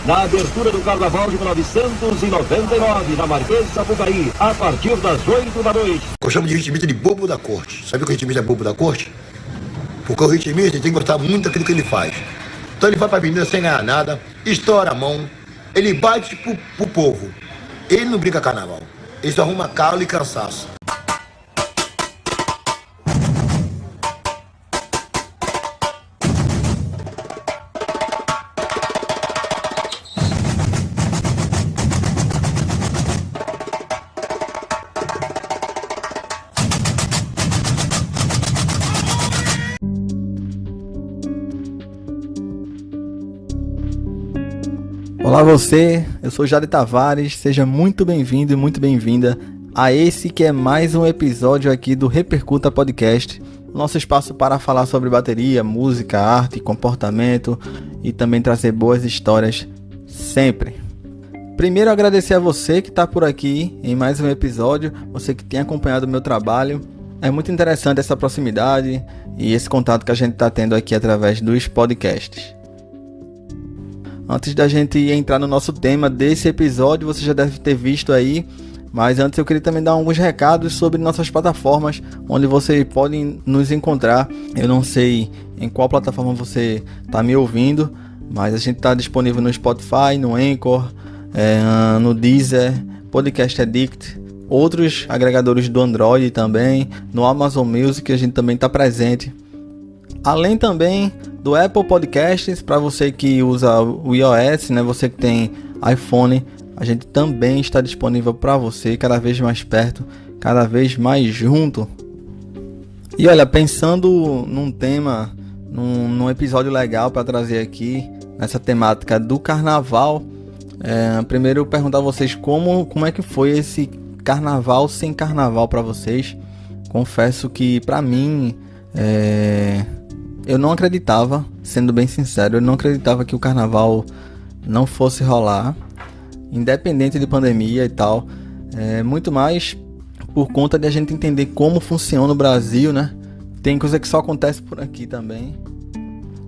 na abertura do Carnaval de 1999, na Marquês de Sapucaí, a partir das 8 da noite. Eu chamo de ritmista de bobo da corte. Sabe o que o ritmista é bobo da corte? Porque o ritmista tem que gostar muito daquilo que ele faz. Então ele vai pra avenida sem ganhar nada, estoura a mão, ele bate pro povo. Ele não brinca carnaval, ele só arruma calo e cansaço. Olá você, eu sou Jade Tavares, seja muito bem-vindo e muito bem-vinda a esse que é mais um episódio aqui do Repercuta Podcast, nosso espaço para falar sobre bateria, música, arte, comportamento e também trazer boas histórias sempre. Primeiro agradecer a você que está por aqui em mais um episódio, você que tem acompanhado o meu trabalho. É muito interessante essa proximidade e esse contato que a gente está tendo aqui através dos podcasts. Antes da gente entrar no nosso tema desse episódio, você já deve ter visto aí, mas antes eu queria também dar alguns recados sobre nossas plataformas, onde você pode nos encontrar. Eu não sei em qual plataforma você está me ouvindo, mas a gente está disponível no Spotify, no Anchor, no Deezer, Podcast Addict, outros agregadores do Android também, no Amazon Music a gente também está presente. Além também do Apple Podcasts, para você que usa o iOS, né, você que tem iPhone, a gente também está disponível para você, cada vez mais perto, cada vez mais junto. E olha, pensando num tema, num episódio legal para trazer aqui, nessa temática do carnaval, primeiro eu perguntar a vocês como é que foi esse carnaval sem carnaval para vocês. Confesso que para mim, eu não acreditava, sendo bem sincero, eu não acreditava que o carnaval não fosse rolar, independente de pandemia e tal, muito mais por conta de a gente entender como funciona o Brasil, né? Tem coisa que só acontece por aqui também.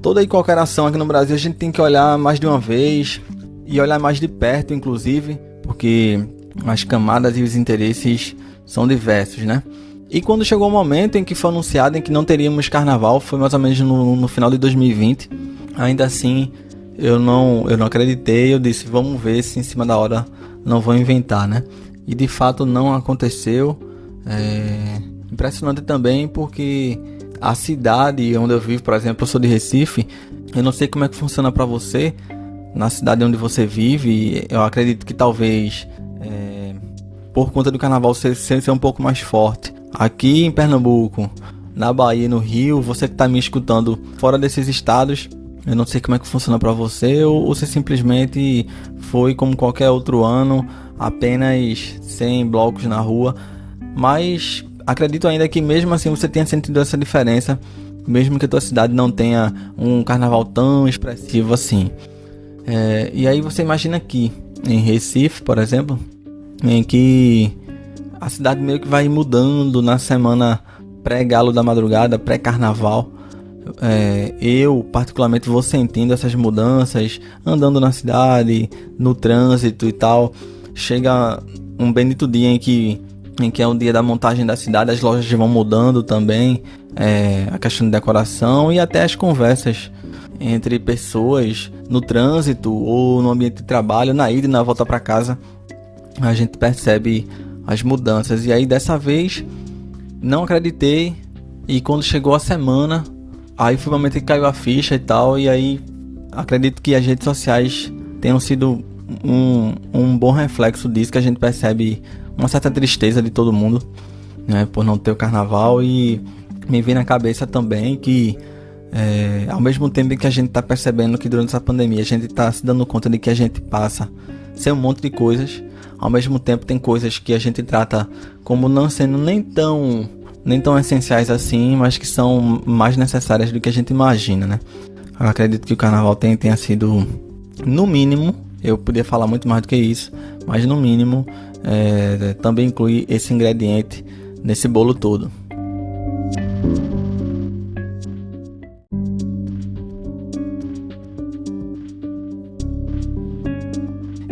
Toda e qualquer ação aqui no Brasil a gente tem que olhar mais de uma vez e olhar mais de perto, inclusive, porque as camadas e os interesses são diversos, né? E quando chegou o momento em que foi anunciado em que não teríamos carnaval, foi mais ou menos no final de 2020, ainda assim eu não acreditei, eu disse, vamos ver se em cima da hora não vou inventar, né? E de fato não aconteceu. Impressionante também porque a cidade onde eu vivo, por exemplo, eu sou de Recife, eu não sei como é que funciona para você, na cidade onde você vive, eu acredito que talvez por conta do carnaval ser um pouco mais forte. Aqui em Pernambuco, na Bahia e no Rio, você que está me escutando fora desses estados, eu não sei como é que funciona para você, ou se simplesmente foi como qualquer outro ano, apenas 100 blocos na rua, mas acredito ainda que mesmo assim você tenha sentido essa diferença, mesmo que a tua cidade não tenha um carnaval tão expressivo assim. E aí você imagina aqui, em Recife, por exemplo, em que a cidade meio que vai mudando na semana pré-galo da madrugada, pré-carnaval. Eu particularmente vou sentindo essas mudanças, andando na cidade, no trânsito e tal. Chega um bendito dia em que é o dia da montagem da cidade, as lojas vão mudando também, a questão de decoração e até as conversas entre pessoas no trânsito ou no ambiente de trabalho, na ida e na volta para casa, a gente percebe as mudanças. E aí dessa vez não acreditei, e quando chegou a semana, aí foi o momento que caiu a ficha e tal, e aí acredito que as redes sociais tenham sido um bom reflexo disso, que a gente percebe uma certa tristeza de todo mundo, né, por não ter o carnaval. E me vem na cabeça também que ao mesmo tempo que a gente está percebendo que durante essa pandemia a gente está se dando conta de que a gente passa sem um monte de coisas, ao mesmo tempo tem coisas que a gente trata como não sendo nem tão essenciais assim, mas que são mais necessárias do que a gente imagina, né? Eu acredito que o carnaval tenha sido, no mínimo, eu podia falar muito mais do que isso, mas no mínimo também inclui esse ingrediente nesse bolo todo.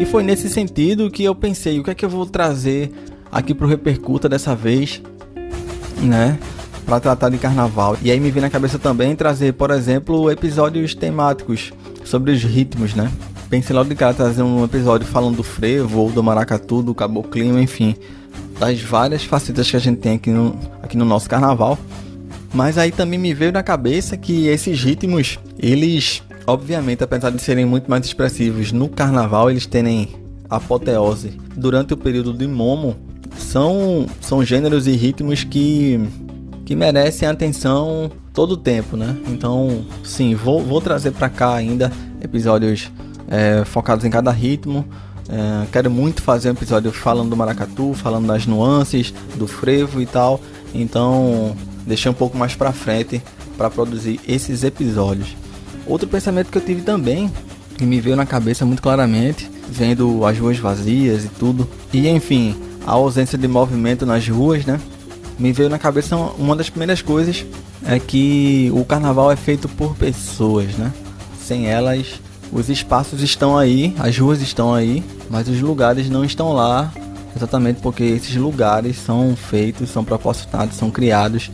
E foi nesse sentido que eu pensei, o que é que eu vou trazer aqui pro Repercuta dessa vez, né, para tratar de carnaval. E aí me veio na cabeça também trazer, por exemplo, episódios temáticos sobre os ritmos, né. Pensei logo de cara trazer um episódio falando do frevo, ou do maracatu, do caboclinho, enfim, das várias facetas que a gente tem aqui no nosso carnaval. Mas aí também me veio na cabeça que esses ritmos, eles, obviamente, apesar de serem muito mais expressivos no carnaval, eles têm apoteose durante o período de momo. São gêneros e ritmos que merecem atenção todo o tempo, né? Então, sim, vou trazer para cá ainda episódios focados em cada ritmo. Quero muito fazer um episódio falando do maracatu, falando das nuances, do frevo e tal. Então, deixei um pouco mais para frente para produzir esses episódios. Outro pensamento que eu tive também, que me veio na cabeça muito claramente, vendo as ruas vazias e tudo, e enfim, a ausência de movimento nas ruas, né? Me veio na cabeça uma das primeiras coisas é que o carnaval é feito por pessoas, né? Sem elas, os espaços estão aí, as ruas estão aí, mas os lugares não estão lá, exatamente porque esses lugares são feitos, são proporcionados, são criados,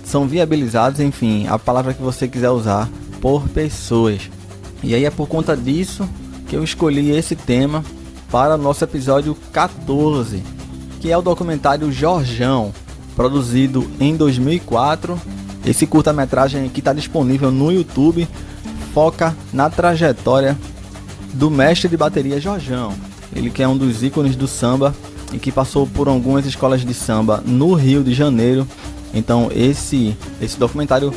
são viabilizados, enfim, a palavra que você quiser usar, por pessoas. E aí é por conta disso que eu escolhi esse tema para o nosso episódio 14, que é o documentário Jorjão, produzido em 2004. Esse curta-metragem que está disponível no YouTube foca na trajetória do mestre de bateria Jorjão. Ele que é um dos ícones do samba e que passou por algumas escolas de samba no Rio de Janeiro. Então esse documentário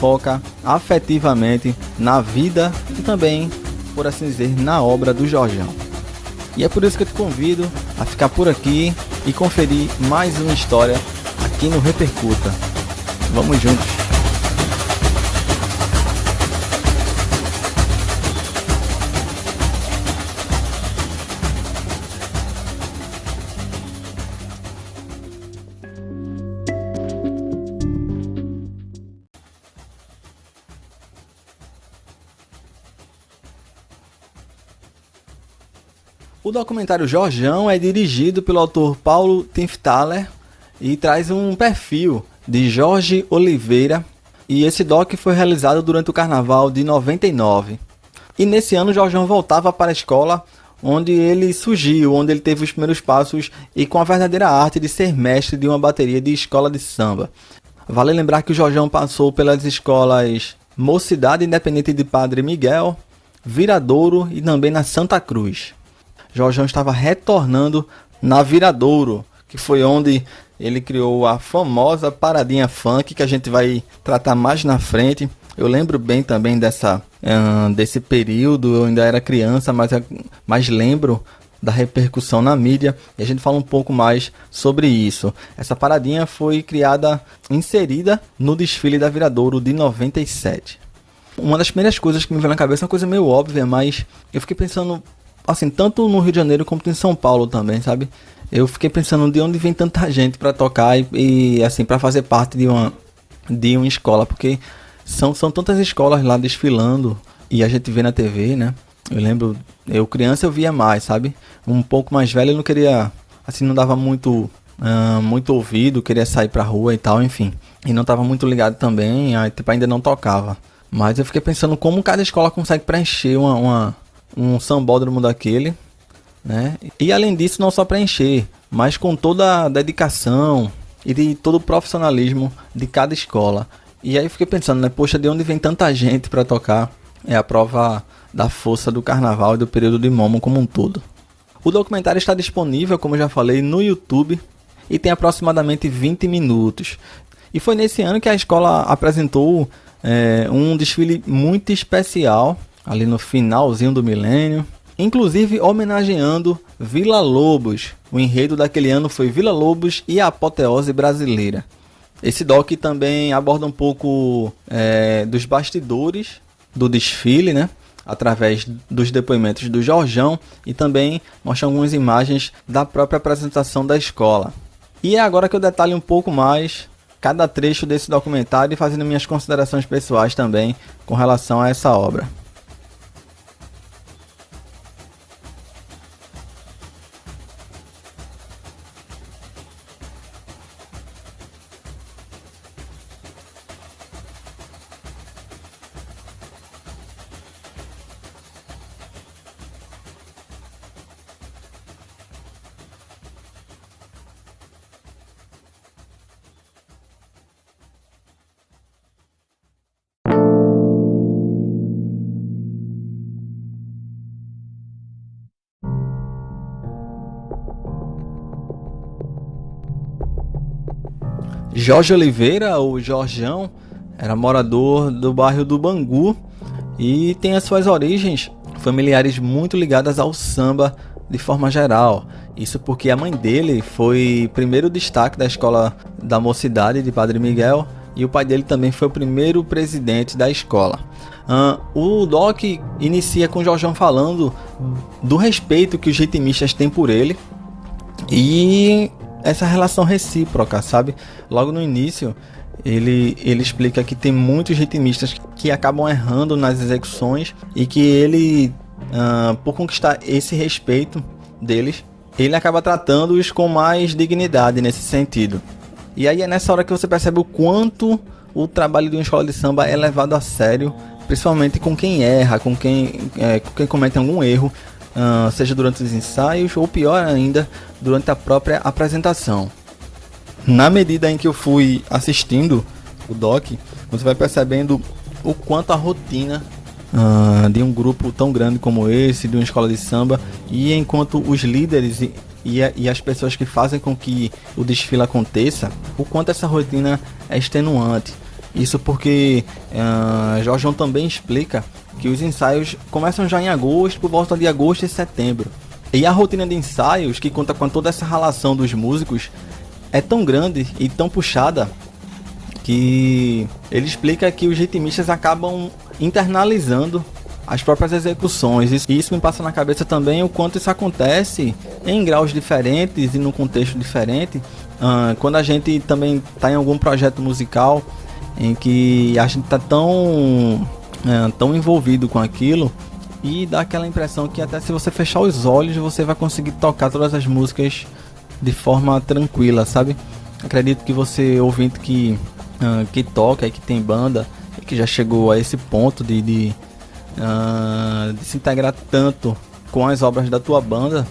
foca afetivamente na vida e também, por assim dizer, na obra do Jorjão. E é por isso que eu te convido a ficar por aqui e conferir mais uma história aqui no Repercuta. Vamos juntos! O documentário Jorjão é dirigido pelo autor Paulo Timpftaler e traz um perfil de Jorge Oliveira, e esse doc foi realizado durante o Carnaval de 99. E nesse ano Jorjão voltava para a escola onde ele surgiu, onde ele teve os primeiros passos e com a verdadeira arte de ser mestre de uma bateria de escola de samba. Vale lembrar que o Jorjão passou pelas escolas Mocidade Independente de Padre Miguel, Viradouro e também na Santa Cruz. Jorjão estava retornando na Viradouro, que foi onde ele criou a famosa paradinha funk, que a gente vai tratar mais na frente. Eu lembro bem também desse período, eu ainda era criança, mas lembro da repercussão na mídia, e a gente fala um pouco mais sobre isso. Essa paradinha foi inserida no desfile da Viradouro de 97. Uma das primeiras coisas que me veio na cabeça é uma coisa meio óbvia, mas eu fiquei pensando, assim, tanto no Rio de Janeiro como em São Paulo também, sabe? Eu fiquei pensando de onde vem tanta gente para tocar e assim, para fazer parte de uma escola, porque são tantas escolas lá desfilando e a gente vê na TV, né? Eu lembro, eu criança eu via mais, sabe? Um pouco mais velho eu não queria, assim, não dava muito ouvido, queria sair pra rua e tal, enfim. E não tava muito ligado também, aí tipo, ainda não tocava. Mas eu fiquei pensando como cada escola consegue preencher um sambódromo daquele, né? E além disso, não só preencher, mas com toda a dedicação e de todo o profissionalismo de cada escola. E aí eu fiquei pensando, né? Poxa, de onde vem tanta gente para tocar? É a prova da força do carnaval e do período de momo como um todo. O documentário está disponível, como eu já falei, no YouTube e tem aproximadamente 20 minutos. E foi nesse ano que a escola apresentou um desfile muito especial, ali no finalzinho do milênio, inclusive homenageando Vila Lobos. O enredo daquele ano foi Vila Lobos e a apoteose brasileira. Esse doc também aborda um pouco dos bastidores do desfile, né? Através dos depoimentos do Jorjão, e também mostra algumas imagens da própria apresentação da escola. E é agora que eu detalho um pouco mais cada trecho desse documentário e fazendo minhas considerações pessoais também com relação a essa obra. Jorge Oliveira, ou Jorjão, era morador do bairro do Bangu e tem as suas origens familiares muito ligadas ao samba de forma geral. Isso porque a mãe dele foi primeiro destaque da escola da Mocidade de Padre Miguel e o pai dele também foi o primeiro presidente da escola. O Doc inicia com o Jorjão falando do respeito que os ritmistas têm por ele e essa relação recíproca, sabe? Logo no início, ele explica que tem muitos ritmistas que acabam errando nas execuções e que ele, por conquistar esse respeito deles, ele acaba tratando-os com mais dignidade nesse sentido. E aí é nessa hora que você percebe o quanto o trabalho de uma escola de samba é levado a sério, principalmente com quem erra, com quem comete algum erro, seja durante os ensaios ou pior ainda, durante a própria apresentação. Na medida em que eu fui assistindo o doc, você vai percebendo o quanto a rotina de um grupo tão grande como esse, de uma escola de samba, e enquanto os líderes e as pessoas que fazem com que o desfile aconteça, o quanto essa rotina é extenuante. Isso porque Jorjão também explica que os ensaios começam já em agosto, por volta de agosto e setembro. E a rotina de ensaios, que conta com toda essa relação dos músicos, é tão grande e tão puxada que ele explica que os ritmistas acabam internalizando as próprias execuções. E isso me passa na cabeça também o quanto isso acontece em graus diferentes e num contexto diferente. Quando a gente também está em algum projeto musical em que a gente está tão envolvido com aquilo e dá aquela impressão que até se você fechar os olhos você vai conseguir tocar todas as músicas de forma tranquila, sabe? Acredito que você, ouvinte que toca e que tem banda e que já chegou a esse ponto de se integrar tanto com as obras da tua banda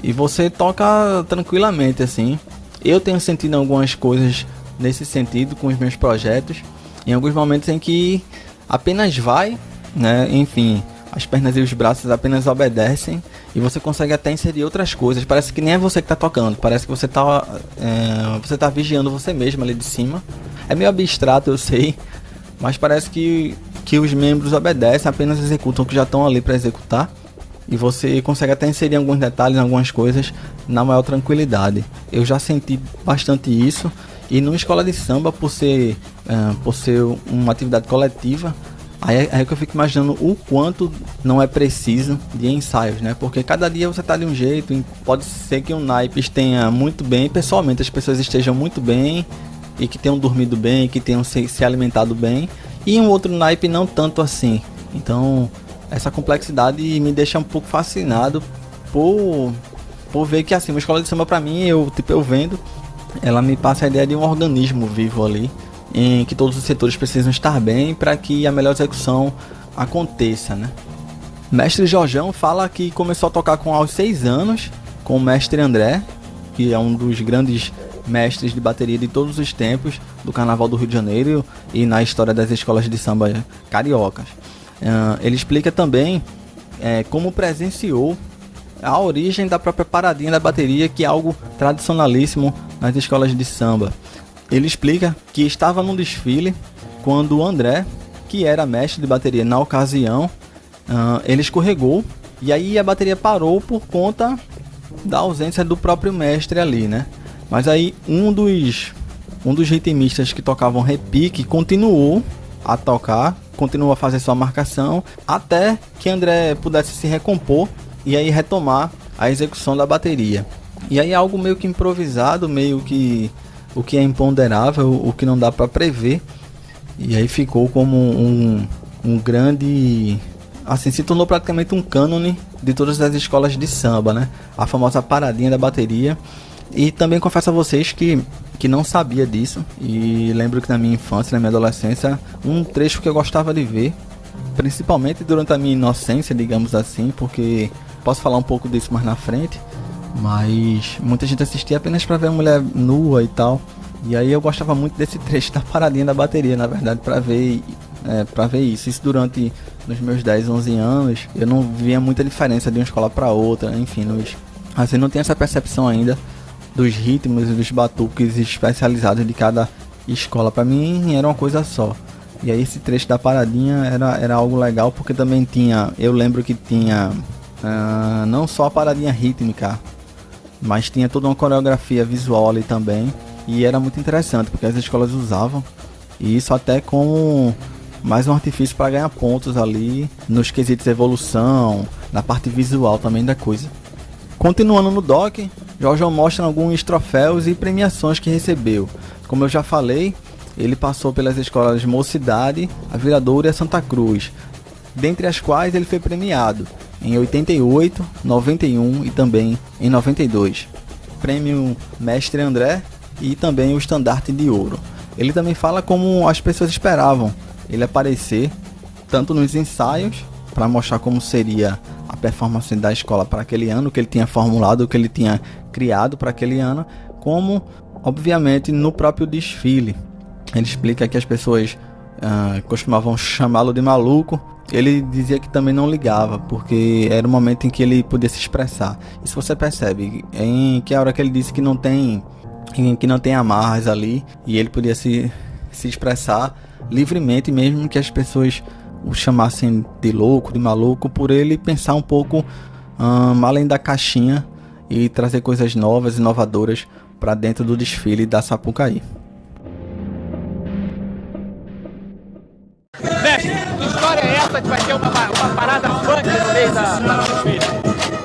e você toca tranquilamente assim. Eu tenho sentido algumas coisas nesse sentido com os meus projetos, em alguns momentos em que apenas vai, né? Enfim, as pernas e os braços apenas obedecem e você consegue até inserir outras coisas. Parece que nem é você que está tocando, parece que você tá vigiando você mesmo ali de cima. É meio abstrato, eu sei, mas parece que os membros obedecem, apenas executam o que já estão ali para executar. E você consegue até inserir alguns detalhes, algumas coisas na maior tranquilidade. Eu já senti bastante isso. E numa escola de samba, por ser uma atividade coletiva, aí é que eu fico imaginando o quanto não é preciso de ensaios, né? Porque cada dia você tá de um jeito, e pode ser que um naipe esteja muito bem, pessoalmente as pessoas estejam muito bem, e que tenham dormido bem, que tenham se alimentado bem, e um outro naipe não tanto assim. Então, essa complexidade me deixa um pouco fascinado por ver que assim, uma escola de samba pra mim, eu vendo, ela me passa a ideia de um organismo vivo ali, em que todos os setores precisam estar bem para que a melhor execução aconteça, né? Mestre Jorjão fala que começou a tocar aos 6 anos com o mestre André, que é um dos grandes mestres de bateria de todos os tempos do Carnaval do Rio de Janeiro e na história das escolas de samba cariocas. Ele explica também como presenciou a origem da própria paradinha da bateria, que é algo tradicionalíssimo nas escolas de samba. Ele explica que estava num desfile quando o André, que era mestre de bateria na ocasião, ele escorregou e aí a bateria parou por conta da ausência do próprio mestre ali, né? Mas aí um dos ritmistas que tocavam repique continuou a tocar, continuou a fazer sua marcação até que André pudesse se recompor e aí retomar a execução da bateria. E aí algo meio que improvisado, meio que o que é imponderável, o que não dá para prever. E aí ficou como um grande... Assim, se tornou praticamente um cânone de todas as escolas de samba, né? A famosa paradinha da bateria. E também confesso a vocês que não sabia disso. E lembro que na minha infância, na minha adolescência, um trecho que eu gostava de ver, principalmente durante a minha inocência, digamos assim, porque posso falar um pouco disso mais na frente, mas muita gente assistia apenas para ver a mulher nua e tal. E aí eu gostava muito desse trecho da paradinha da bateria, na verdade, para ver isso. Isso durante nos meus 10, 11 anos, eu não via muita diferença de uma escola para outra, enfim, assim, não tinha essa percepção ainda dos ritmos e dos batuques especializados de cada escola. Para mim era uma coisa só. E aí esse trecho da paradinha era algo legal, porque também tinha, eu lembro que tinha não só a paradinha rítmica, mas tinha toda uma coreografia visual ali também. E era muito interessante, porque as escolas usavam, e isso até como mais um artifício para ganhar pontos ali nos quesitos de evolução, na parte visual também da coisa. Continuando no doc, Jorjão mostra alguns troféus e premiações que recebeu. Como eu já falei, ele passou pelas escolas Mocidade, a Viradouro e a Santa Cruz, dentre as quais ele foi premiado em 88, 91 e também em 92. Prêmio Mestre André e também o Estandarte de Ouro. Ele também fala como as pessoas esperavam ele aparecer, tanto nos ensaios, para mostrar como seria a performance da escola para aquele ano, o que ele tinha formulado, o que ele tinha criado para aquele ano, como, obviamente, no próprio desfile. Ele explica que as pessoas costumavam chamá-lo de maluco. Ele dizia que também não ligava, porque era o momento em que ele podia se expressar. Isso você percebe, que a hora que ele disse que não tem amarras ali, e ele podia se expressar livremente, mesmo que as pessoas o chamassem de louco, de maluco, por ele pensar um pouco além da caixinha e trazer coisas novas, inovadoras para dentro do desfile da Sapucaí. Mestre, que história é essa de vai ter uma parada funk no meio da desfile?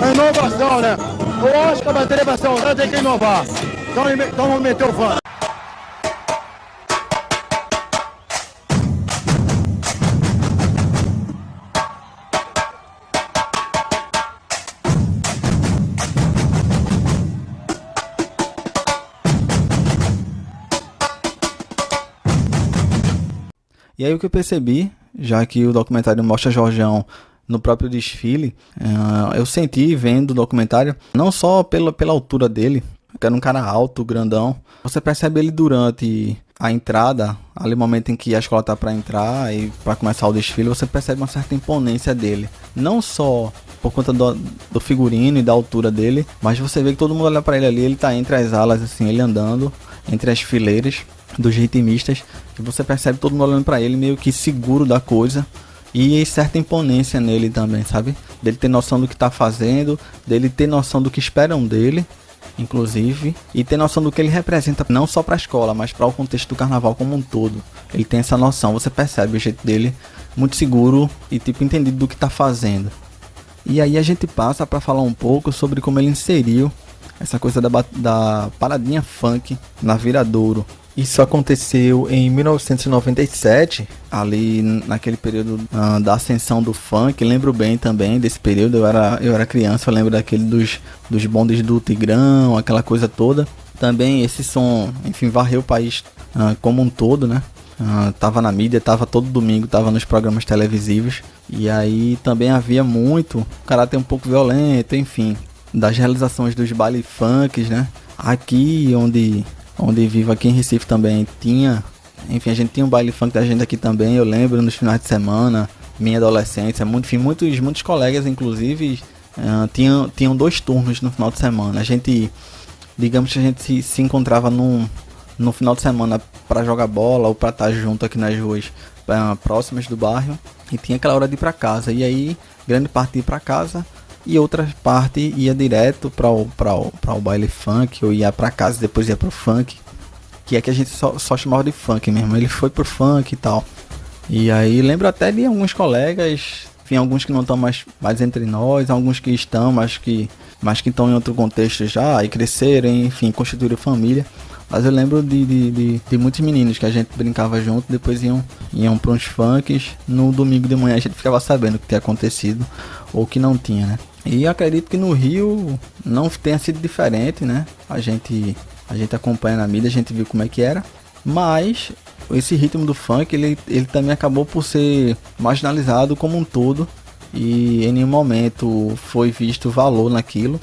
É inovação, né? Eu acho que a bateria vai ser usada, tem que inovar. Então vamos meter o funk. E aí o que eu percebi, já que o documentário mostra Jorjão no próprio desfile, eu senti vendo o documentário, não só pela altura dele, que era um cara alto, grandão, você percebe ele durante a entrada, ali no momento em que a escola tá para entrar e para começar o desfile, você percebe uma certa imponência dele, não só por conta do figurino e da altura dele, mas você vê que todo mundo olha para ele ali, ele tá entre as alas, assim, ele andando entre as fileiras dos ritmistas, e você percebe todo mundo olhando pra ele meio que seguro da coisa, e certa imponência nele também, sabe? Dele ter noção do que tá fazendo, dele ter noção do que esperam dele, inclusive, e ter noção do que ele representa, não só pra escola, mas para o contexto do carnaval como um todo. Ele tem essa noção, você percebe o jeito dele, muito seguro e tipo entendido do que tá fazendo. E aí a gente passa para falar um pouco sobre como ele inseriu essa coisa da paradinha funk na Viradouro. Isso aconteceu em 1997, ali naquele período da ascensão do funk. Lembro bem também desse período, eu era criança, eu lembro daquele dos bondes do Tigrão, aquela coisa toda. Também esse som, enfim, varreu o país como um todo, né? Tava na mídia, tava todo domingo, tava nos programas televisivos. E aí também havia muito caráter um pouco violento, enfim, das realizações dos baile funks, né? Aqui onde vivo, aqui em Recife também tinha, enfim, a gente tinha um baile funk da gente aqui também, eu lembro, nos finais de semana, minha adolescência, enfim, muitos colegas, inclusive, tinham 2 turnos no final de semana. A gente, digamos que a gente se encontrava no final de semana para jogar bola ou para estar junto aqui nas ruas próximas do bairro, e tinha aquela hora de ir para casa, e aí grande parte ia para casa e outra parte ia direto para o baile funk, ou ia para casa e depois ia pro funk, que é que a gente só chamava de funk mesmo. Ele foi pro funk e tal. E aí lembro até de alguns colegas, enfim, alguns que não estão mais entre nós, alguns que estão, mas que estão em outro contexto já, e cresceram, enfim, constituíram família. Mas eu lembro de muitos meninos que a gente brincava junto, depois iam para uns funks. No domingo de manhã a gente ficava sabendo o que tinha acontecido ou que não tinha, né? E acredito que no Rio não tenha sido diferente, né? A gente acompanha na mídia, a gente viu como é que era. Mas esse ritmo do funk, ele também acabou por ser marginalizado como um todo. E em nenhum momento foi visto valor naquilo,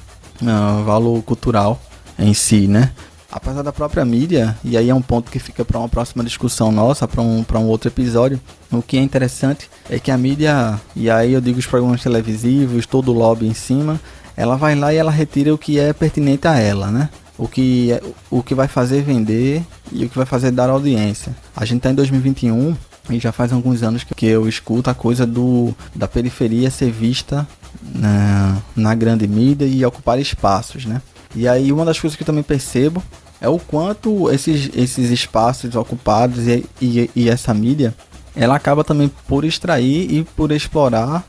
valor cultural em si, né? Apesar da própria mídia, e aí é um ponto que fica para uma próxima discussão nossa, para um outro episódio, o que é interessante é que a mídia, e aí eu digo os programas televisivos, todo o lobby em cima, ela vai lá e ela retira o que é pertinente a ela, né? o que vai fazer vender e o que vai fazer dar audiência. A gente tá em 2021 e já faz alguns anos que eu escuto a coisa da periferia ser vista na grande mídia e ocupar espaços, né? E aí uma das coisas que eu também percebo é o quanto esses espaços ocupados e essa mídia, ela acaba também por extrair e por explorar,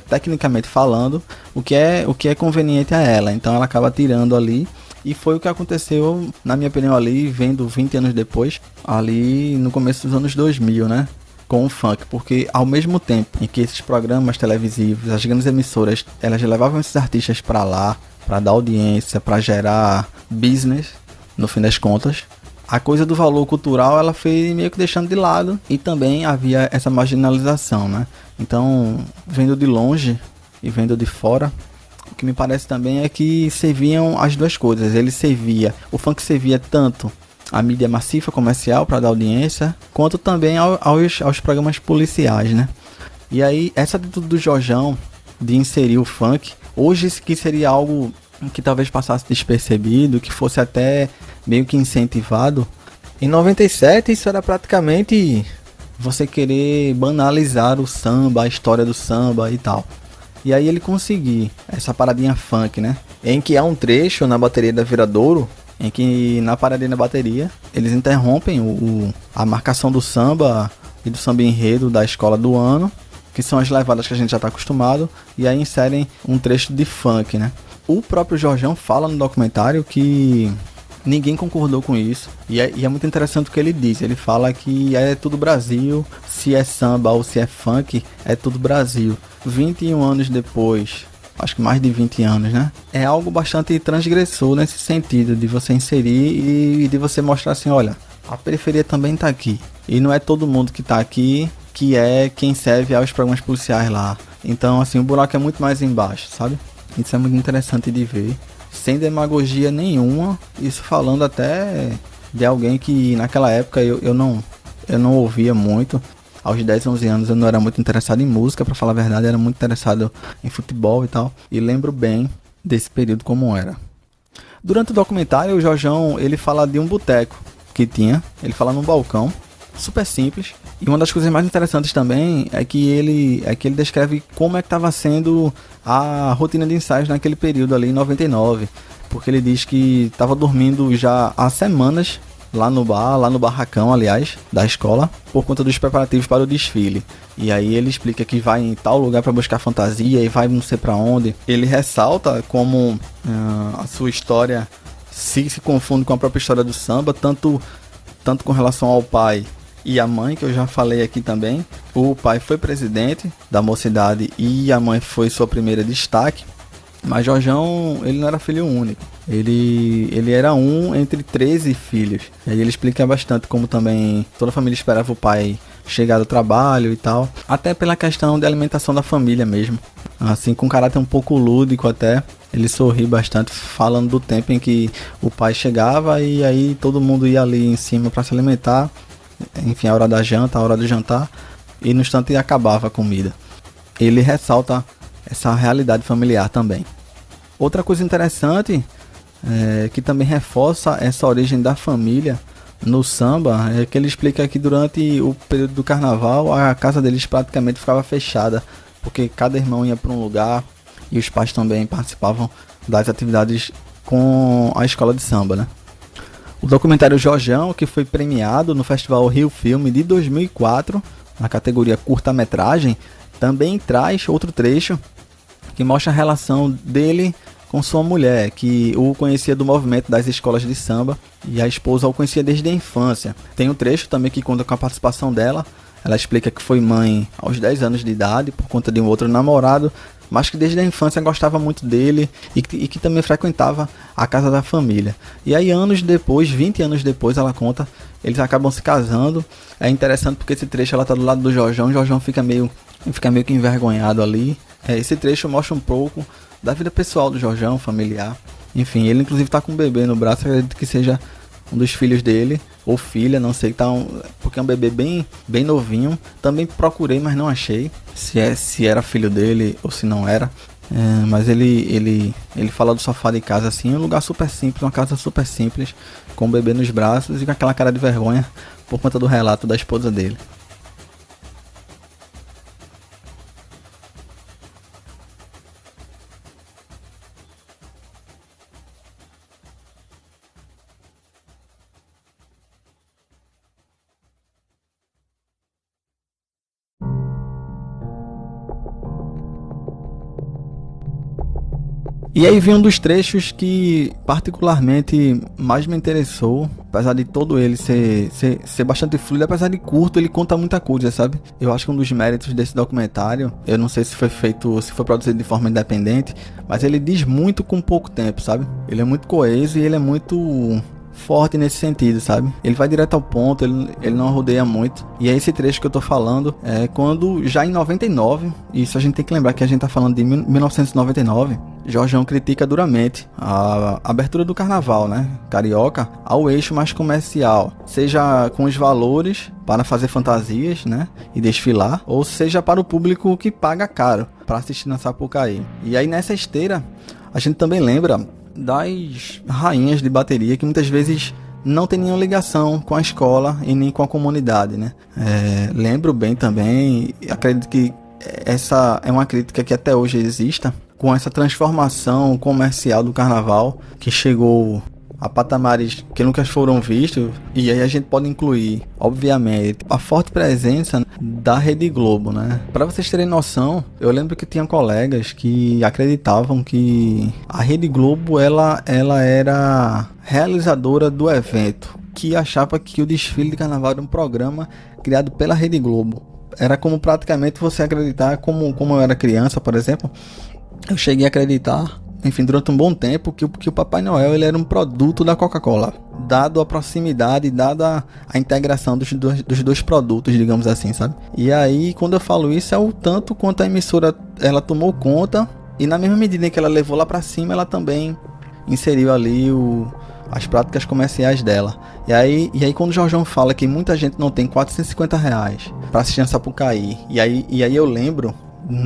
tecnicamente falando, o que é conveniente a ela. Então ela acaba tirando ali, e foi o que aconteceu, na minha opinião, ali, vendo 20 anos depois, ali no começo dos anos 2000, né? Com o funk, porque ao mesmo tempo em que esses programas televisivos, as grandes emissoras, elas levavam esses artistas para lá, para dar audiência, para gerar business, no fim das contas, a coisa do valor cultural ela foi meio que deixando de lado, e também havia essa marginalização, né? Então, vendo de longe e vendo de fora, o que me parece também é que serviam as duas coisas. O funk servia tanto a mídia massiva comercial para dar audiência, quanto também aos programas policiais, né? E aí, essa atitude do Jorjão de inserir o funk, hoje que seria algo que talvez passasse despercebido, que fosse até meio que incentivado. Em 97 isso era praticamente você querer banalizar o samba, a história do samba e tal. E aí ele conseguir essa paradinha funk, né? Em que há um trecho na bateria da Viradouro, em que na paradinha da bateria eles interrompem a marcação do samba e do samba enredo da escola do ano, que são as levadas que a gente já está acostumado, e aí inserem um trecho de funk, né? O próprio Jorjão fala no documentário que ninguém concordou com isso, e é muito interessante o que ele diz. Ele fala que é tudo Brasil, se é samba ou se é funk, é tudo Brasil. 21 anos depois, acho que mais de 20 anos, né? É algo bastante transgressor nesse sentido, de você inserir e de você mostrar assim, olha, a periferia também tá aqui, e não é todo mundo que tá aqui que é quem serve aos programas policiais lá. Então, assim, o buraco é muito mais embaixo, sabe? Isso é muito interessante de ver, sem demagogia nenhuma, isso falando até de alguém que naquela época eu não ouvia muito. Aos 10, 11 anos eu não era muito interessado em música, pra falar a verdade, era muito interessado em futebol e tal, e lembro bem desse período como era. Durante o documentário, o Jorjão, ele fala de um boteco que tinha, ele fala num balcão, super simples, e uma das coisas mais interessantes também é que ele descreve como é que estava sendo a rotina de ensaios naquele período ali em 99, porque ele diz que estava dormindo já há semanas lá no barracão, aliás, da escola, por conta dos preparativos para o desfile. E aí ele explica que vai em tal lugar para buscar fantasia e vai não sei para onde. Ele ressalta como a sua história se confunde com a própria história do samba, tanto com relação ao pai e a mãe, que eu já falei aqui também. O pai foi presidente da Mocidade e a mãe foi sua primeira destaque, mas Jorjão, ele não era filho único, ele era um entre 13 filhos. E aí ele explica bastante como também toda a família esperava o pai chegar do trabalho e tal, até pela questão de alimentação da família mesmo, assim, com caráter um pouco lúdico até. Ele sorri bastante falando do tempo em que o pai chegava e aí todo mundo ia ali em cima para se alimentar, enfim, a hora da janta, a hora do jantar, e no instante acabava a comida. Ele ressalta essa realidade familiar também. Outra coisa interessante, que também reforça essa origem da família no samba, é que ele explica que durante o período do carnaval a casa deles praticamente ficava fechada, porque cada irmão ia para um lugar e os pais também participavam das atividades com a escola de samba, né? O documentário Jorjão, que foi premiado no Festival Rio Filme de 2004, na categoria curta-metragem, também traz outro trecho que mostra a relação dele com sua mulher, que o conhecia do movimento das escolas de samba, e a esposa o conhecia desde a infância. Tem um trecho também que conta com a participação dela. Ela explica que foi mãe aos 10 anos de idade por conta de um outro namorado, mas que desde a infância gostava muito dele e que também frequentava a casa da família. E aí anos depois, 20 anos depois, ela conta, eles acabam se casando. É interessante porque esse trecho ela tá do lado do Jorjão, o Jorjão fica meio que envergonhado ali. Esse trecho mostra um pouco da vida pessoal do Jorjão, familiar. Enfim, ele inclusive tá com um bebê no braço, acredito que seja um dos filhos dele, ou filha, não sei, porque é um bebê bem novinho. Também procurei, mas não achei se era filho dele ou se não era. Mas ele fala do sofá de casa assim, um lugar super simples, uma casa super simples, com o bebê nos braços e com aquela cara de vergonha por conta do relato da esposa dele. E aí vem um dos trechos que particularmente mais me interessou, apesar de todo ele ser bastante fluido, apesar de curto, ele conta muita coisa, sabe? Eu acho que um dos méritos desse documentário, eu não sei se foi produzido de forma independente, mas ele diz muito com pouco tempo, sabe? Ele é muito coeso e ele é muito forte nesse sentido, sabe? Ele vai direto ao ponto, ele não rodeia muito. E é esse trecho que eu tô falando, quando já em 99, isso a gente tem que lembrar que a gente tá falando de 1999, Jorjão critica duramente a abertura do carnaval, né, carioca, ao eixo mais comercial, seja com os valores para fazer fantasias, né, e desfilar, ou seja para o público que paga caro para assistir na Sapucaí. E aí nessa esteira, a gente também lembra das rainhas de bateria que muitas vezes não tem nenhuma ligação com a escola e nem com a comunidade, né? Lembro bem também, acredito que essa é uma crítica que até hoje exista, com essa transformação comercial do carnaval, que chegou a patamares que nunca foram vistos, e aí a gente pode incluir, obviamente, a forte presença da Rede Globo, né? Para vocês terem noção, eu lembro que tinha colegas que acreditavam que a Rede Globo ela era realizadora do evento, que achava que o desfile de carnaval era um programa criado pela Rede Globo. Era como praticamente você acreditar, como eu era criança, por exemplo, eu cheguei a acreditar, enfim, durante um bom tempo, que o Papai Noel ele era um produto da Coca-Cola, dado a proximidade, dada a integração dos dois produtos, digamos assim, sabe? E aí, quando eu falo isso, é o tanto quanto a emissora ela tomou conta, e na mesma medida que ela levou lá pra cima, ela também inseriu ali as práticas comerciais dela. E aí quando o Jorjão fala que muita gente não tem R$450 pra assistir a Sapucaí, e aí eu lembro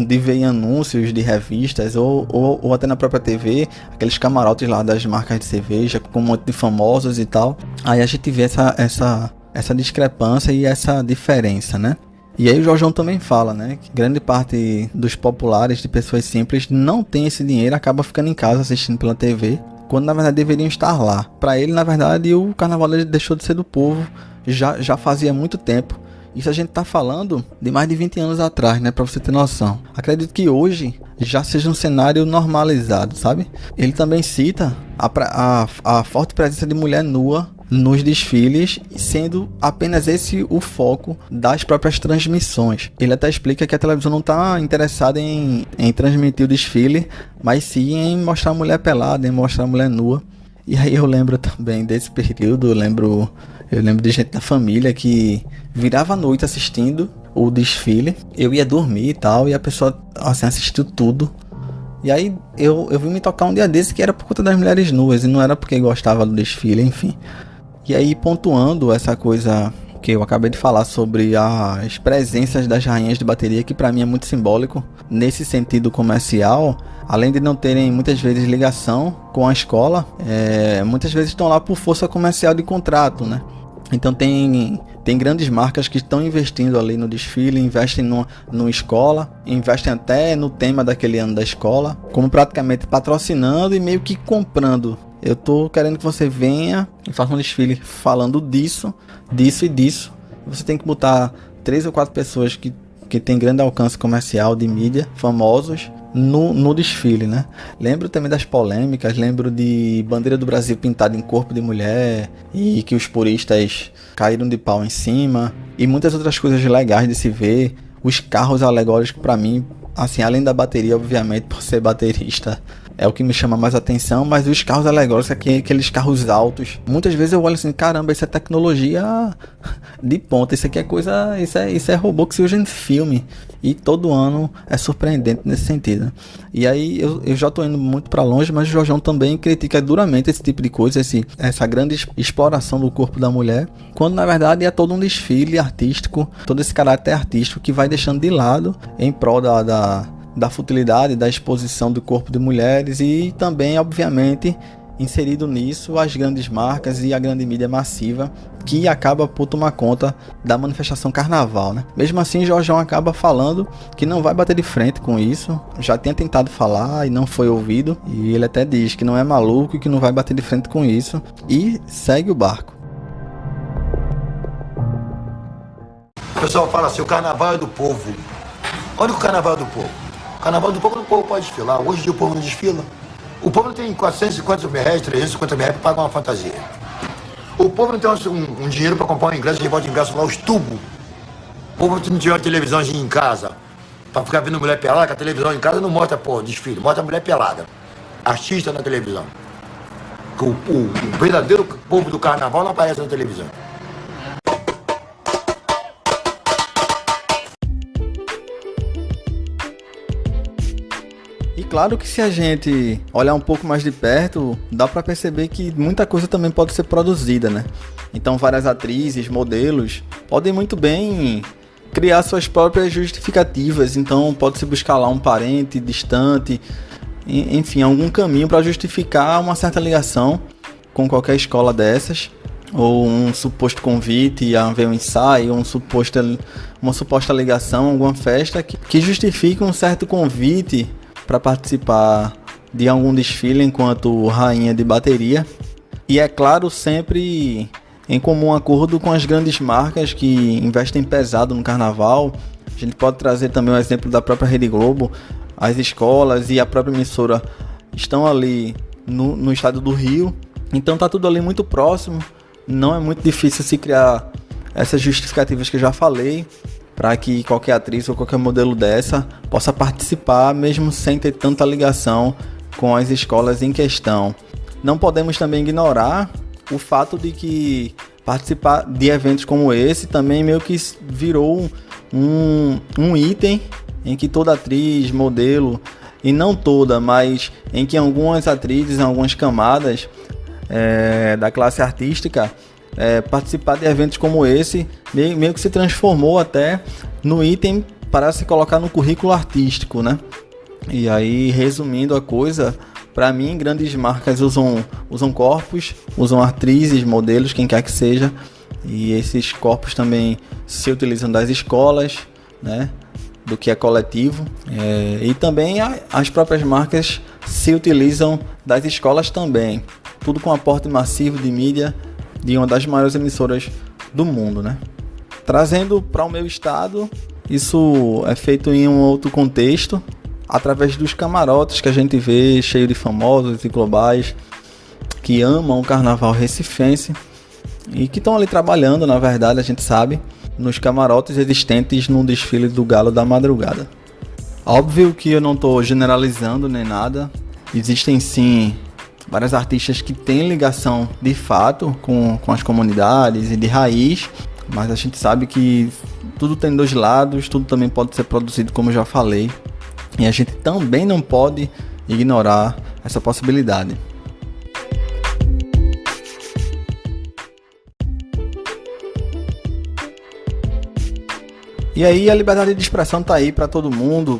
de ver em anúncios de revistas ou até na própria TV, aqueles camarotes lá das marcas de cerveja com um monte de famosos e tal. Aí a gente vê essa discrepância e essa diferença, né? E aí o Jorjão também fala, né, que grande parte dos populares, de pessoas simples, não tem esse dinheiro, acaba ficando em casa assistindo pela TV, quando na verdade deveriam estar lá. Para ele, na verdade, o carnaval deixou de ser do povo, já fazia muito tempo. Isso a gente tá falando de mais de 20 anos atrás, né? Pra você ter noção. Acredito que hoje já seja um cenário normalizado, sabe? Ele também cita a forte presença de mulher nua nos desfiles, sendo apenas esse o foco das próprias transmissões. Ele até explica que a televisão não está interessada em transmitir o desfile, mas sim em mostrar a mulher pelada, em mostrar a mulher nua. E aí eu lembro também desse período, eu lembro de gente da família que virava a noite assistindo o desfile. Eu ia dormir e tal, e a pessoa assim, assistiu tudo. E aí eu vim me tocar um dia desse que era por conta das mulheres nuas, e não era porque gostava do desfile, enfim. E aí, pontuando essa coisa que eu acabei de falar sobre as presenças das rainhas de bateria, que pra mim é muito simbólico nesse sentido comercial, além de não terem muitas vezes ligação com a escola, muitas vezes estão lá por força comercial de contrato, né? Então tem grandes marcas que estão investindo ali no desfile, investem numa escola, investem até no tema daquele ano da escola, como praticamente patrocinando e meio que comprando. Eu tô querendo que você venha e faça um desfile falando disso e disso. Você tem que botar 3 ou 4 pessoas que tem grande alcance comercial de mídia, famosos, no desfile, né? Lembro também das polêmicas, lembro de bandeira do Brasil pintada em corpo de mulher e que os puristas caíram de pau em cima, e muitas outras coisas legais de se ver. Os carros alegóricos, pra mim, assim, além da bateria, obviamente, por ser baterista, é o que me chama mais atenção, mas os carros alegóricos, aqueles carros altos, muitas vezes eu olho assim, caramba, isso é tecnologia de ponta, isso aqui é coisa, isso é robô que se usa em filme, e todo ano é surpreendente nesse sentido. E aí eu já tô indo muito para longe, mas o Jorjão também critica duramente esse tipo de coisa, essa grande exploração do corpo da mulher, quando na verdade é todo um desfile artístico, todo esse caráter artístico que vai deixando de lado em prol da futilidade, da exposição do corpo de mulheres e também, obviamente, inserido nisso as grandes marcas e a grande mídia massiva que acaba por tomar conta da manifestação carnaval, né? Mesmo assim, Jorjão acaba falando que não vai bater de frente com isso, já tinha tentado falar e não foi ouvido, e ele até diz que não é maluco e que não vai bater de frente com isso e segue o barco. O pessoal fala assim, o carnaval é do povo. Olha o carnaval é do povo. O carnaval do povo, o povo pode desfilar. Hoje em dia o povo não desfila. O povo não tem 450 mil reais, 350 mil reais para pagar uma fantasia. O povo não tem um dinheiro para comprar um ingresso, de volta de ingresso lá, os tubos. O povo não tiver uma televisãozinha em casa para ficar vendo mulher pelada, que a televisão em casa não mostra, desfile, mostra a mulher pelada. Artista na televisão. O verdadeiro povo do carnaval não aparece na televisão. E claro que se a gente olhar um pouco mais de perto, dá para perceber que muita coisa também pode ser produzida, né? Então várias atrizes, modelos, podem muito bem criar suas próprias justificativas. Então pode-se buscar lá um parente distante, enfim, algum caminho para justificar uma certa ligação com qualquer escola dessas, ou um suposto convite a ver um ensaio, uma suposta ligação, alguma festa que justifique um certo convite para participar de algum desfile enquanto rainha de bateria. E é claro, sempre em comum acordo com as grandes marcas que investem pesado no carnaval. A gente pode trazer também o exemplo da própria Rede Globo. As escolas e a própria emissora estão ali no estado do Rio, então tá tudo ali muito próximo. Não é muito difícil se criar essas justificativas que eu já falei para que qualquer atriz ou qualquer modelo dessa possa participar, mesmo sem ter tanta ligação com as escolas em questão. Não podemos também ignorar o fato de que participar de eventos como esse também meio que virou um item em que toda atriz, modelo, e não toda, mas em que algumas atrizes, algumas camadas da classe artística, participar de eventos como esse meio que se transformou até no item para se colocar no currículo artístico, né? E aí, resumindo a coisa, para mim, grandes marcas usam corpos, usam atrizes, modelos, quem quer que seja, e esses corpos também se utilizam das escolas, né? Do que é coletivo, e também as próprias marcas se utilizam das escolas também, tudo com aporte massivo de mídia de uma das maiores emissoras do mundo, né? Trazendo para o meu estado, isso é feito em um outro contexto, através dos camarotes que a gente vê, cheio de famosos e globais, que amam o carnaval recifense e que estão ali trabalhando, na verdade, a gente sabe, nos camarotes existentes no desfile do Galo da Madrugada. Óbvio que eu não estou generalizando nem nada, existem sim vários artistas que têm ligação de fato com as comunidades e de raiz, mas a gente sabe que tudo tem dois lados, tudo também pode ser produzido, como eu já falei, e a gente também não pode ignorar essa possibilidade. E aí a liberdade de expressão tá aí para todo mundo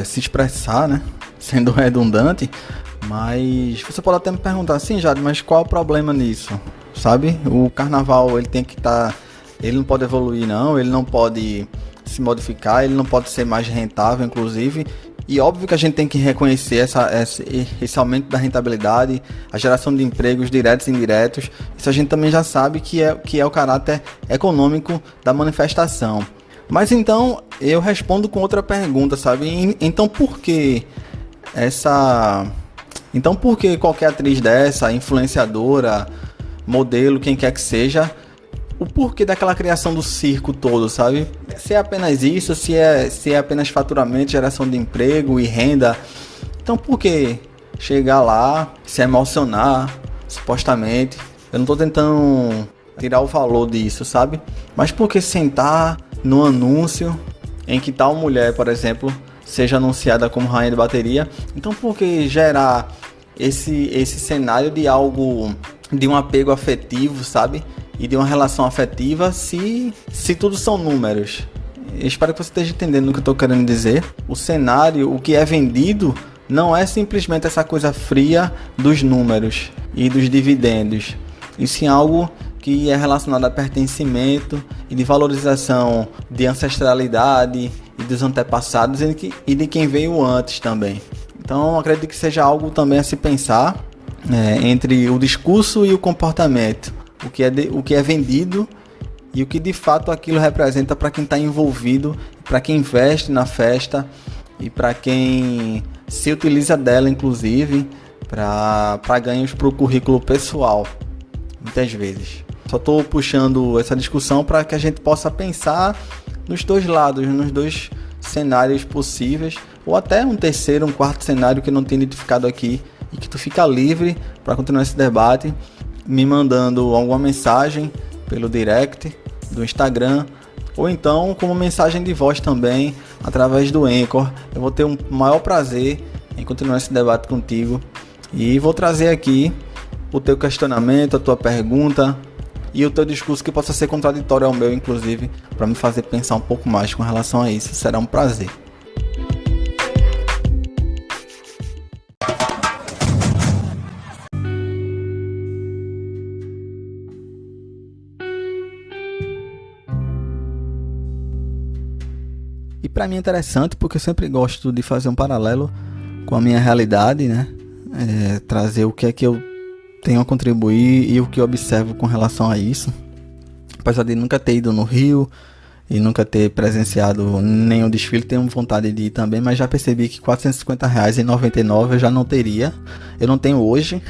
se expressar, né? Sendo redundante, mas você pode até me perguntar assim, Jade, mas qual é o problema nisso? Sabe? O carnaval, ele tem que estar... Ele não pode evoluir, não, ele não pode se modificar, ele não pode ser mais rentável, inclusive. E óbvio que a gente tem que reconhecer esse aumento da rentabilidade, a geração de empregos diretos e indiretos. Isso a gente também já sabe que é o caráter econômico da manifestação. Mas então eu respondo com outra pergunta, sabe? Então por que qualquer atriz dessa, influenciadora, modelo, quem quer que seja, o porquê daquela criação do circo todo, sabe? Se é apenas isso, se é apenas faturamento, geração de emprego e renda, então por que chegar lá, se emocionar, supostamente? Eu não tô tentando tirar o valor disso, sabe? Mas por que sentar no anúncio em que tal mulher, por exemplo, seja anunciada como rainha de bateria? Então por que gerar esse cenário de algo, de um apego afetivo, sabe? E de uma relação afetiva se tudo são números? espero que você esteja entendendo o que eu estou querendo dizer. O cenário, o que é vendido, não é simplesmente essa coisa fria dos números e dos dividendos, e sim algo que é relacionado a pertencimento e de valorização de ancestralidade e dos antepassados e de quem veio antes também. Então, acredito que seja algo também a se pensar entre o discurso e o comportamento, o que é vendido e o que de fato aquilo representa para quem está envolvido, para quem investe na festa e para quem se utiliza dela, inclusive, para ganhos para o currículo pessoal, muitas vezes. Só estou puxando essa discussão para que a gente possa pensar nos dois lados, nos dois cenários possíveis, ou até um terceiro, um quarto cenário que eu não tenho identificado aqui, e que tu fica livre para continuar esse debate, me mandando alguma mensagem pelo direct do Instagram, ou então como mensagem de voz também, através do Anchor. Eu vou ter um maior prazer em continuar esse debate contigo, e vou trazer aqui o teu questionamento, a tua pergunta e o teu discurso que possa ser contraditório ao meu, inclusive, para me fazer pensar um pouco mais com relação a isso. Será um prazer. E para mim é interessante porque eu sempre gosto de fazer um paralelo com a minha realidade, né? Trazer o que é que eu tenho a contribuir e o que eu observo com relação a isso. Apesar de nunca ter ido no Rio e nunca ter presenciado nenhum desfile, tenho vontade de ir também, mas já percebi que R$450,99 eu já não teria. Eu não tenho hoje.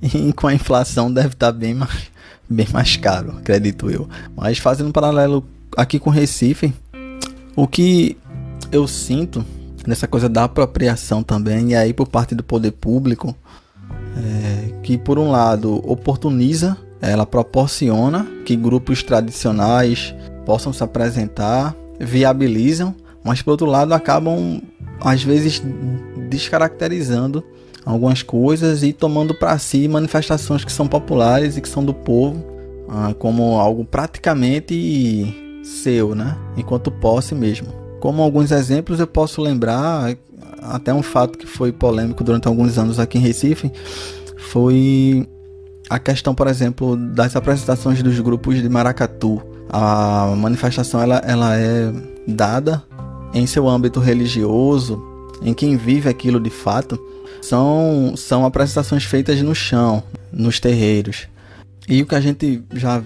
E com a inflação deve estar bem mais caro, acredito eu. Mas fazendo um paralelo aqui com Recife, o que eu sinto nessa coisa da apropriação também, e aí por parte do poder público, que por um lado oportuniza, ela proporciona que grupos tradicionais possam se apresentar, viabilizam, mas por outro lado acabam às vezes descaracterizando algumas coisas e tomando para si manifestações que são populares e que são do povo, como algo praticamente seu, né? Enquanto posse mesmo. Como alguns exemplos eu posso lembrar, até um fato que foi polêmico durante alguns anos aqui em Recife, foi a questão, por exemplo, das apresentações dos grupos de maracatu. A manifestação ela é dada em seu âmbito religioso, em quem vive aquilo de fato. São apresentações feitas no chão, nos terreiros. E o que a gente já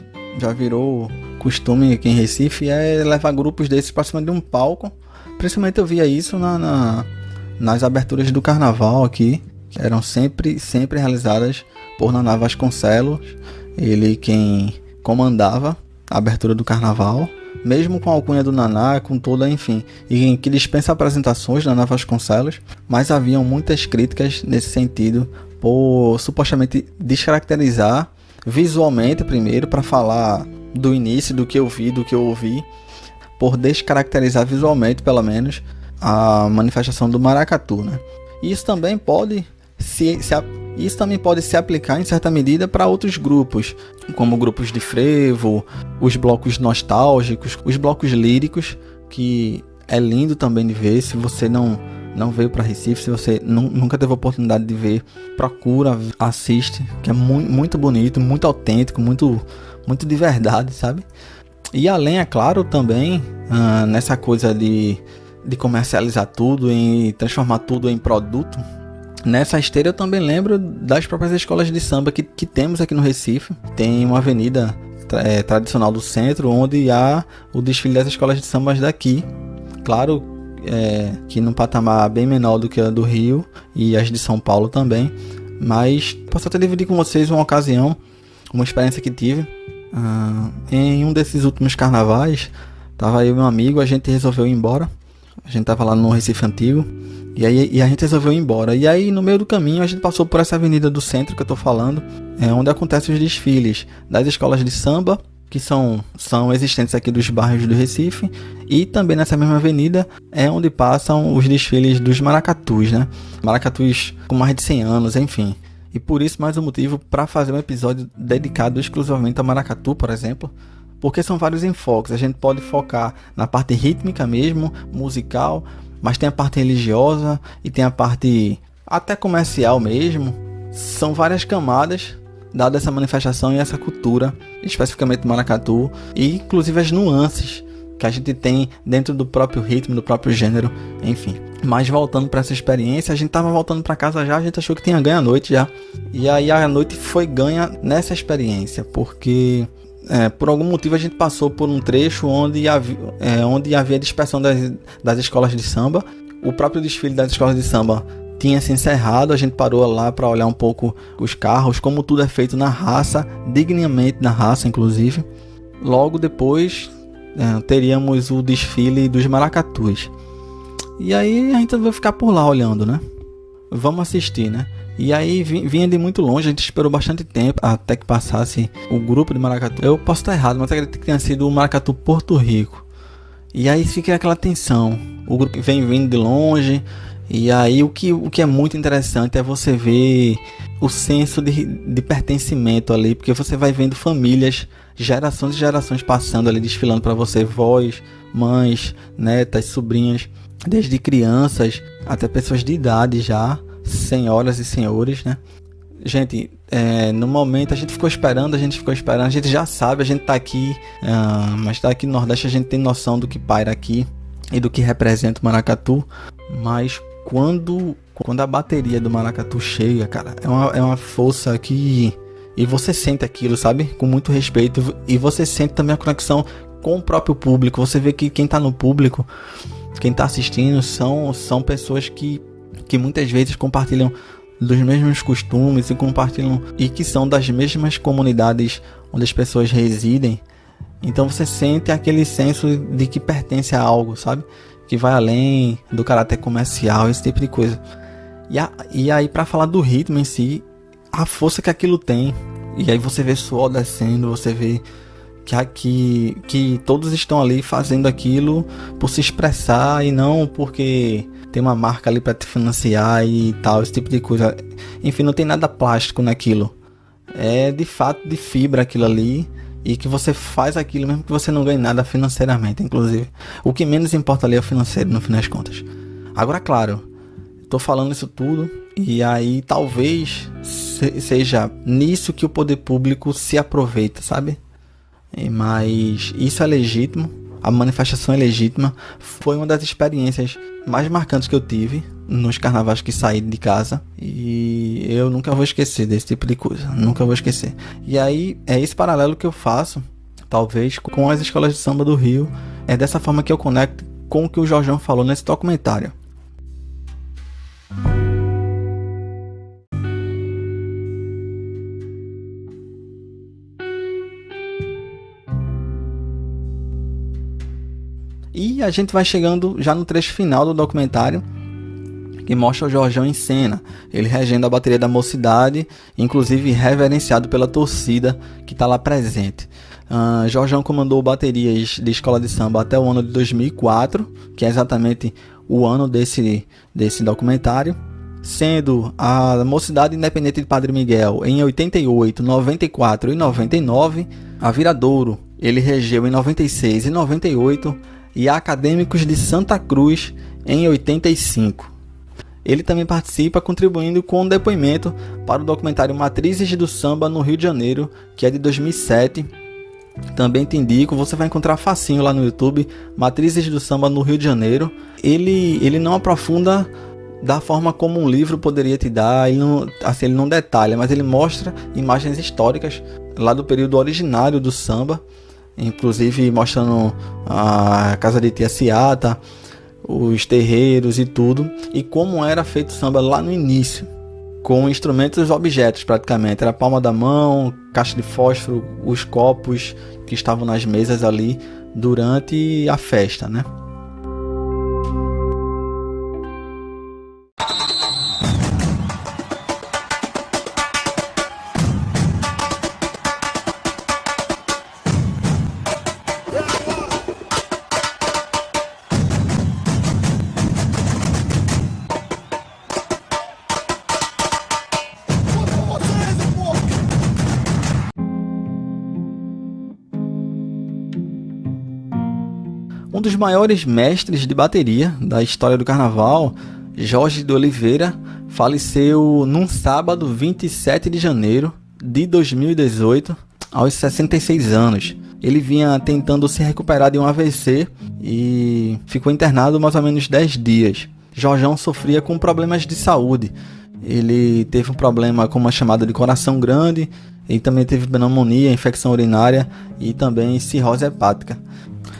virou costume aqui em Recife é levar grupos desses para cima de um palco. Principalmente eu via isso nas aberturas do carnaval aqui, que eram sempre realizadas por Naná Vasconcelos, ele quem comandava a abertura do carnaval, mesmo com a alcunha do Naná, com toda, enfim, e que dispensa apresentações Naná Vasconcelos, mas haviam muitas críticas nesse sentido, por supostamente descaracterizar visualmente primeiro, para falar do início, do que eu vi, do que eu ouvi, por descaracterizar visualmente, pelo menos, a manifestação do maracatu, né? Isso também pode se aplicar em certa medida para outros grupos, como grupos de frevo, os blocos nostálgicos, os blocos líricos, que é lindo também de ver. Se você não veio para Recife, se você nunca teve a oportunidade de ver, procura, assiste, que é muito bonito, muito autêntico, muito de verdade, sabe? E além, é claro, também nessa coisa de comercializar tudo e transformar tudo em produto. Nessa esteira eu também lembro das próprias escolas de samba que temos aqui no Recife. Tem uma avenida tradicional do centro, onde há o desfile das escolas de samba daqui. Claro que num patamar bem menor do que a do Rio e as de São Paulo também. Mas posso até dividir com vocês uma ocasião, uma experiência que tive. Em um desses últimos carnavais, tava eu e meu amigo, a gente resolveu ir embora. A gente tava lá no Recife Antigo. E a gente resolveu ir embora. E aí, no meio do caminho, a gente passou por essa avenida do centro que eu tô falando, onde acontecem os desfiles das escolas de samba, que são existentes aqui dos bairros do Recife. E também nessa mesma avenida é onde passam os desfiles dos maracatus, né? Maracatus com mais de 100 anos, enfim. E por isso, mais um motivo para fazer um episódio dedicado exclusivamente ao maracatu, por exemplo. porque são vários enfoques. A gente pode focar na parte rítmica mesmo, musical, mas tem a parte religiosa e tem a parte até comercial mesmo. São várias camadas dada essa manifestação e essa cultura, especificamente do maracatu, e inclusive as nuances que a gente tem dentro do próprio ritmo, do próprio gênero, enfim. Mas voltando para essa experiência, a gente tava voltando para casa já, a gente achou que tinha ganho a noite já. E aí a noite foi ganha nessa experiência, porque por algum motivo a gente passou por um trecho onde havia dispersão das escolas de samba. O próprio desfile das escolas de samba tinha se encerrado, a gente parou lá para olhar um pouco os carros, como tudo é feito na raça, dignamente na raça, inclusive. Logo depois teríamos o desfile dos maracatus. E aí a gente vai ficar por lá olhando, né? Vamos assistir, né? E aí vinha de muito longe, a gente esperou bastante tempo até que passasse o grupo de maracatu. Eu posso estar errado, mas acredito que tenha sido o maracatu Porto Rico. E aí fica aquela tensão, o grupo vem vindo de longe. E aí o que é muito interessante é você ver o senso de pertencimento ali, porque você vai vendo famílias, gerações e gerações passando ali, desfilando para você, vós, mães, netas, sobrinhas, desde crianças até pessoas de idade já, senhoras e senhores, né? Gente, no momento a gente ficou esperando, a gente já sabe, a gente tá aqui, mas tá aqui no Nordeste, a gente tem noção do que paira aqui e do que representa o maracatu, mas quando a bateria do maracatu chega, cara, é uma força que... E você sente aquilo, sabe? Com muito respeito. E você sente também a conexão com o próprio público. Você vê que quem tá no público, quem tá assistindo, são pessoas que muitas vezes compartilham dos mesmos costumes e compartilham... E que são das mesmas comunidades onde as pessoas residem. Então você sente aquele senso de que pertence a algo, sabe? Que vai além do caráter comercial, esse tipo de coisa. E aí, para falar do ritmo em si, a força que aquilo tem. E aí você vê suor descendo, você vê que todos estão ali fazendo aquilo por se expressar e não porque tem uma marca ali para te financiar e tal, esse tipo de coisa. Enfim, não tem nada plástico naquilo. É de fato de fibra aquilo ali. E que você faz aquilo mesmo que você não ganhe nada financeiramente, inclusive. O que menos importa ali é o financeiro, no fim das contas. Agora, claro, tô falando isso tudo e aí talvez seja nisso que o poder público se aproveita, sabe? Mas isso é legítimo, a manifestação é legítima. Foi uma das experiências mais marcantes que eu tive nos carnavais que saí de casa. E eu nunca vou esquecer desse tipo de coisa. Nunca vou esquecer. E aí é esse paralelo que eu faço, talvez, com as escolas de samba do Rio. É dessa forma que eu conecto com o que o Jorjão falou nesse documentário. E a gente vai chegando já no trecho final do documentário, que mostra o Jorjão em cena, ele regendo a bateria da mocidade, inclusive reverenciado pela torcida que está lá presente. Jorjão comandou baterias de escola de samba até o ano de 2004, que é exatamente o ano desse documentário, sendo a Mocidade Independente de Padre Miguel em 88, 94 e 99, a Viradouro ele regeu em 96 e 98, e a Acadêmicos de Santa Cruz em 85. Ele também participa contribuindo com um depoimento para o documentário Matrizes do Samba no Rio de Janeiro, que é de 2007. Também te indico, você vai encontrar facinho lá no YouTube, Matrizes do Samba no Rio de Janeiro. Ele não aprofunda da forma como um livro poderia te dar, ele não detalha, mas ele mostra imagens históricas lá do período originário do samba, inclusive mostrando a casa de Tia Ciata, os terreiros e tudo, e como era feito o samba lá no início, com instrumentos e objetos praticamente, era a palma da mão, caixa de fósforo, os copos que estavam nas mesas ali durante a festa, né? Um dos maiores mestres de bateria da história do carnaval, Jorge de Oliveira, faleceu num sábado 27 de janeiro de 2018, aos 66 anos. Ele vinha tentando se recuperar de um AVC e ficou internado mais ou menos 10 dias. Jorjão sofria com problemas de saúde. Ele teve um problema com uma chamada de coração grande, e também teve pneumonia, infecção urinária e também cirrose hepática.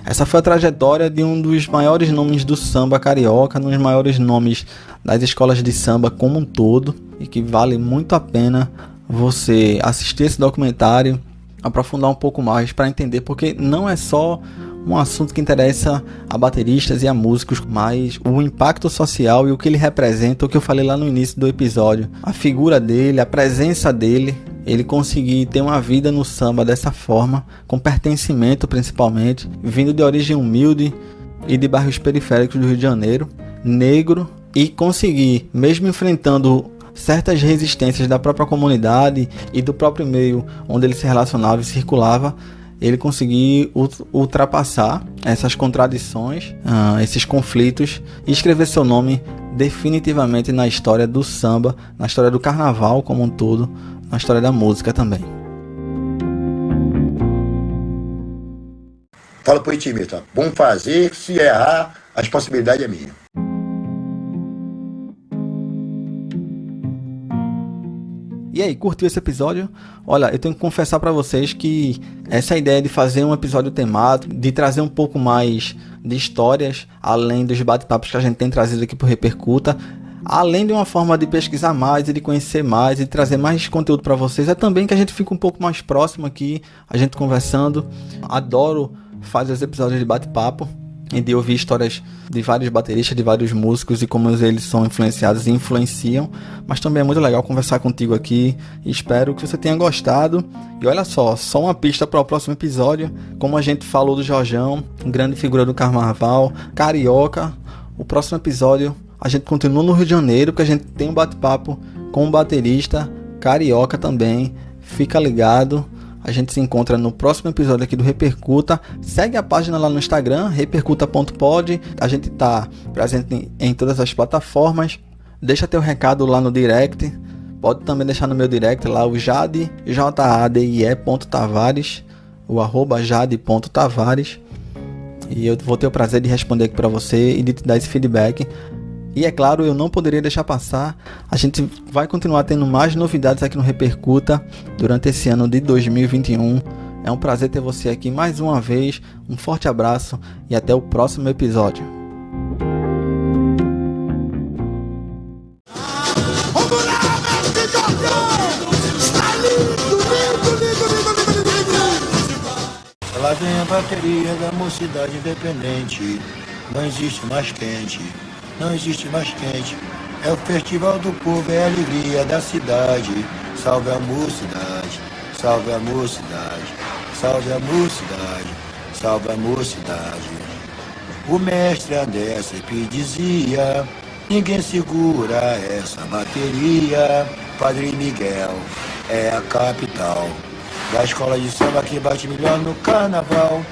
Essa foi a trajetória de um dos maiores nomes do samba carioca, um dos maiores nomes das escolas de samba como um todo, e que vale muito a pena você assistir esse documentário, aprofundar um pouco mais para entender, porque não é só um assunto que interessa a bateristas e a músicos, mas o impacto social e o que ele representa, o que eu falei lá no início do episódio, a figura dele, a presença dele, ele conseguir ter uma vida no samba dessa forma, com pertencimento principalmente, vindo de origem humilde e de bairros periféricos do Rio de Janeiro, negro, e conseguir, mesmo enfrentando certas resistências da própria comunidade e do próprio meio onde ele se relacionava e circulava, ele conseguir ultrapassar essas contradições, esses conflitos, e escrever seu nome definitivamente na história do samba, na história do carnaval como um todo, na história da música também. Fala pro intimista, vamos fazer, se errar, a responsabilidade é minha. E aí, curtiu esse episódio? Olha, eu tenho que confessar para vocês que essa ideia de fazer um episódio temático, de trazer um pouco mais de histórias, além dos bate-papos que a gente tem trazido aqui pro Repercuta, além de uma forma de pesquisar mais e de conhecer mais e de trazer mais conteúdo para vocês, é também que a gente fica um pouco mais próximo aqui, a gente conversando. Adoro fazer os episódios de bate-papo e de ouvir histórias de vários bateristas, de vários músicos e como eles são influenciados e influenciam, mas também é muito legal conversar contigo aqui. Espero que você tenha gostado. E olha só uma pista para o próximo episódio. Como a gente falou do Jorjão, grande figura do carnaval, carioca, o próximo episódio a gente continua no Rio de Janeiro, porque a gente tem um bate-papo com um baterista carioca também. Fica ligado. A gente se encontra no próximo episódio aqui do Repercuta. Segue a página lá no Instagram, repercuta.pod. A gente está presente em todas as plataformas. Deixa teu recado lá no direct. Pode também deixar no meu direct lá o Jade, jadie.tavares, o @jade.tavares. E eu vou ter o prazer de responder aqui para você e de te dar esse feedback. E é claro, eu não poderia deixar passar, a gente vai continuar tendo mais novidades aqui no Repercuta durante esse ano de 2021. É um prazer ter você aqui mais uma vez, um forte abraço e até o próximo episódio. Lá vem a bateria da mocidade independente, não existe mais quente. Não existe mais quente, é o festival do povo, é a alegria da cidade. Salve a mocidade, salve a mocidade, salve a mocidade, salve a mocidade. O mestre André sempre dizia, ninguém segura essa bateria. Padre Miguel é a capital da escola de samba que bate melhor no carnaval.